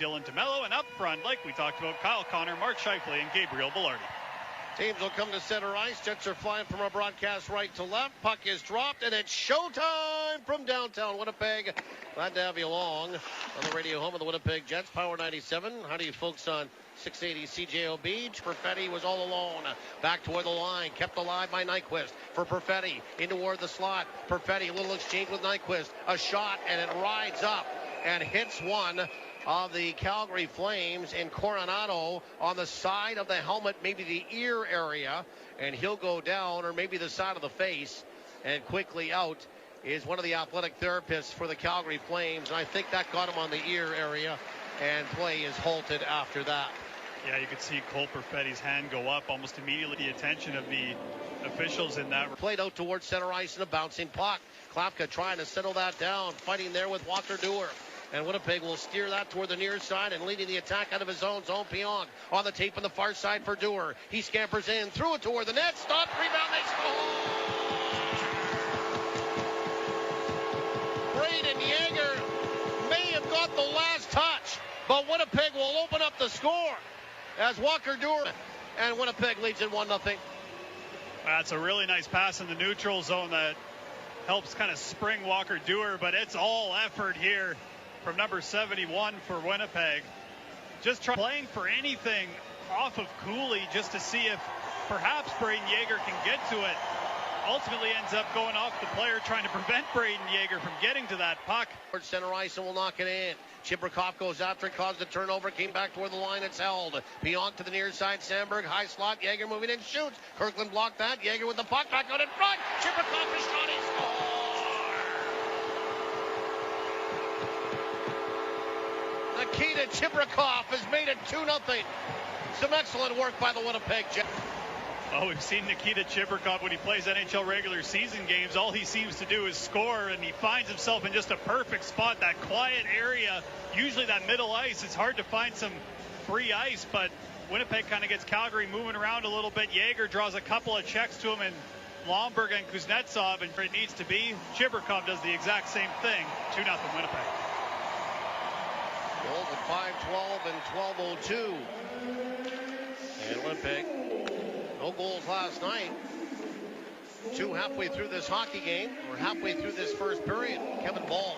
Dylan DeMello, and up front, like we talked about, Kyle Connor, Mark Scheifele, and Gabriel Velarde. Teams will come to center ice. Jets are flying from our broadcast right to left. Puck is dropped, and it's showtime from downtown Winnipeg. Glad to have you along on the radio home of the Winnipeg Jets, Power 97. How do you folks on 680 CJOB? Perfetti was all alone. Back toward the line. Kept alive by Nyquist. For Perfetti. In toward the slot. Perfetti, a little exchange with Nyquist. A shot, and it rides up and hits one of the Calgary Flames in Coronado on the side of the helmet, maybe the ear area, and he'll go down, or maybe the side of the face. And quickly out is one of the athletic therapists for the Calgary Flames, and I think that got him on the ear area, and play is halted after that. Yeah, you could see Cole Perfetti's hand go up almost immediately. The attention of the officials in that. Played out towards center ice and a bouncing puck. Klapka trying to settle that down, fighting there with Walker Dewar. And Winnipeg will steer that toward the near side, and leading the attack out of his own zone. Pionk on the tape on the far side for Dewar. He scampers in, threw it toward the net, stopped, rebound, they score! Braden Yager may have got the last touch, but Winnipeg will open up the score as Walker Dewar, and Winnipeg leads in 1-0. That's a really nice pass in the neutral zone that helps kind of spring Walker Dewar, but it's all effort here from number 71 for Winnipeg. Just playing for anything off of Cooley just to see if perhaps Braden Yager can get to it. Ultimately ends up going off the player, trying to prevent Braden Yager from getting to that puck. Center ice and will knock it in. Chibrakov goes after it, caused a turnover, came back toward the line, it's held. Pionk to the near side, Sandberg, high slot, Yager moving in, shoots. Kirkland blocked that, Yager with the puck, back out in front. Chibrakov is shot, he scores! Nikita Chibrakov has made it 2-0. Some excellent work by the Winnipeg Jets. Oh, we've seen Nikita Chibrakov when he plays NHL regular season games. All he seems to do is score, and he finds himself in just a perfect spot, that quiet area. Usually that middle ice, it's hard to find some free ice, but Winnipeg kind of gets Calgary moving around a little bit. Yager draws a couple of checks to him, and Lomberg and Kuznetsov, and where it needs to be, Chibrakov does the exact same thing. 2-0 Winnipeg. Goals at 5:12 and 12:02. And Winnipeg, no goals last night. Two halfway through this hockey game, or halfway through this first period. Kevin Ball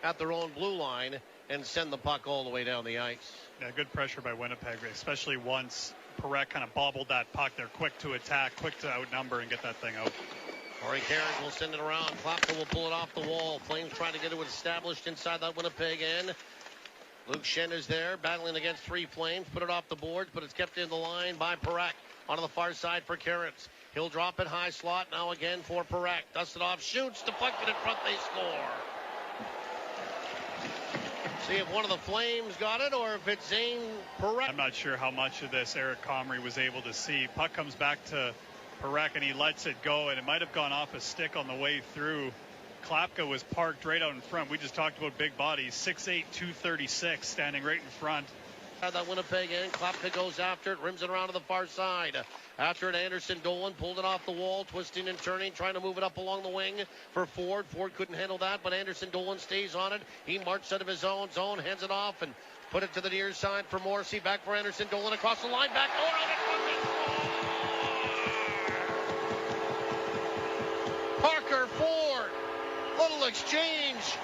at their own blue line and send the puck all the way down the ice. Yeah, good pressure by Winnipeg, especially once Perret kind of bobbled that puck. They're quick to attack, quick to outnumber and get that thing out. Corey Cairns will send it around. Klapka will pull it off the wall. Flames trying to get it established inside that Winnipeg end. Luke Schenn is there, battling against three Flames. Put it off the boards, but it's kept in the line by Perret. Onto the far side for Cairns. He'll drop it high slot now again for Perret. Dusts it off, shoots, deflected in front, they score. See if one of the Flames got it or if it's Zane Perret. I'm not sure how much of this Eric Comrie was able to see. Puck comes back to Perret and he lets it go, and it might have gone off a stick on the way through. Klapka was parked right out in front. We just talked about big bodies. 6'8", 236, standing right in front. That Winnipeg end. Klapka goes after it, rims it around to the far side. After it, Anderson Dolan pulled it off the wall, twisting and turning, trying to move it up along the wing for Ford. Ford couldn't handle that, but Anderson Dolan stays on it. He marched out of his own zone, hands it off, and put it to the near side for Morrissey. Back for Anderson Dolan across the line, back door out in front. Parker Ford. Little exchange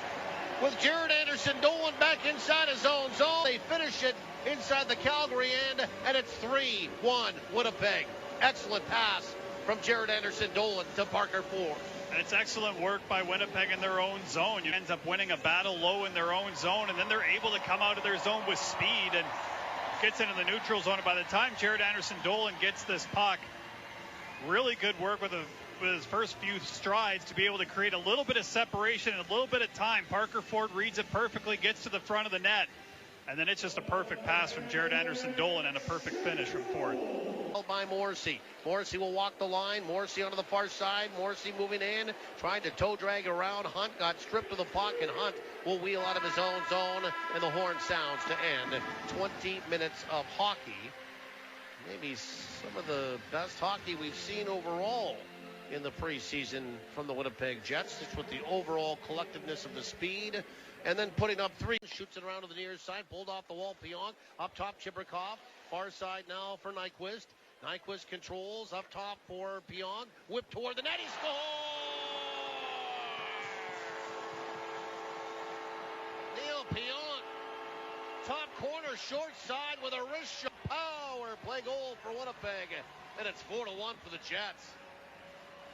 with Jared Anderson Dolan back inside his own zone. They finish it inside the Calgary end, and it's 3-1 Winnipeg. Excellent pass from Jared Anderson Dolan to Parker Ford. And it's excellent work by Winnipeg in their own zone. You ends up winning a battle low in their own zone, and then they're able to come out of their zone with speed and gets into the neutral zone. And by the time Jared Anderson Dolan gets this puck, really good work with his first few strides to be able to create a little bit of separation and a little bit of time. Parker Ford reads it perfectly, gets to the front of the net, and then it's just a perfect pass from Jared Anderson Dolan and a perfect finish from Ford. By Morrissey. Morrissey will walk the line. Morrissey onto the far side. Morrissey moving in, trying to toe drag around. Hunt got stripped of the puck, and Hunt will wheel out of his own zone, and the horn sounds to end 20 minutes of hockey. Maybe some of the best hockey we've seen overall in the preseason from the Winnipeg Jets. Just with the overall collectiveness of the speed, and then putting up 3. Shoots it around to the near side, pulled off the wall. Pionk up top, Chibrikov. Far side now for Nyquist. Nyquist controls up top for Pionk. Whip toward the net. He scores! Neil Pionk, top corner, short side with a wrist shot. Power play goal for Winnipeg, and it's 4-1 for the Jets.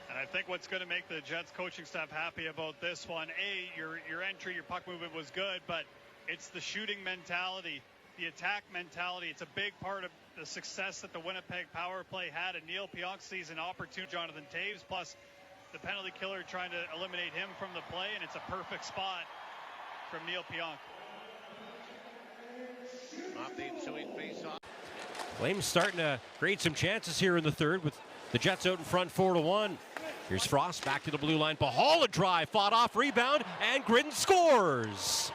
And I think what's going to make the Jets coaching staff happy about this one, your entry, your puck movement was good, but it's the shooting mentality, the attack mentality. It's a big part of the success that the Winnipeg power play had, and Neil Pionk sees an opportunity. Jonathan Toews plus the penalty killer trying to eliminate him from the play, and it's a perfect spot from Neil Pionk. Not the ensuing face-off. Flames starting to create some chances here in the third with the Jets out in front 4-1. Here's Frost back to the blue line. Pahal a drive, fought off, rebound, and Gridden scores.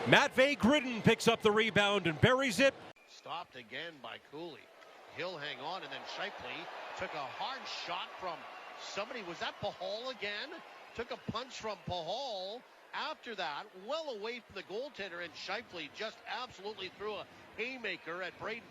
Matvei Gridden picks up the rebound and buries it. Stopped again by Cooley. He'll hang on, and then Shifley took a hard shot from somebody. Was that Pahal again? Took a punch from Pahal. After that, well away from the goaltender, and Shifley just absolutely threw a haymaker at Braden.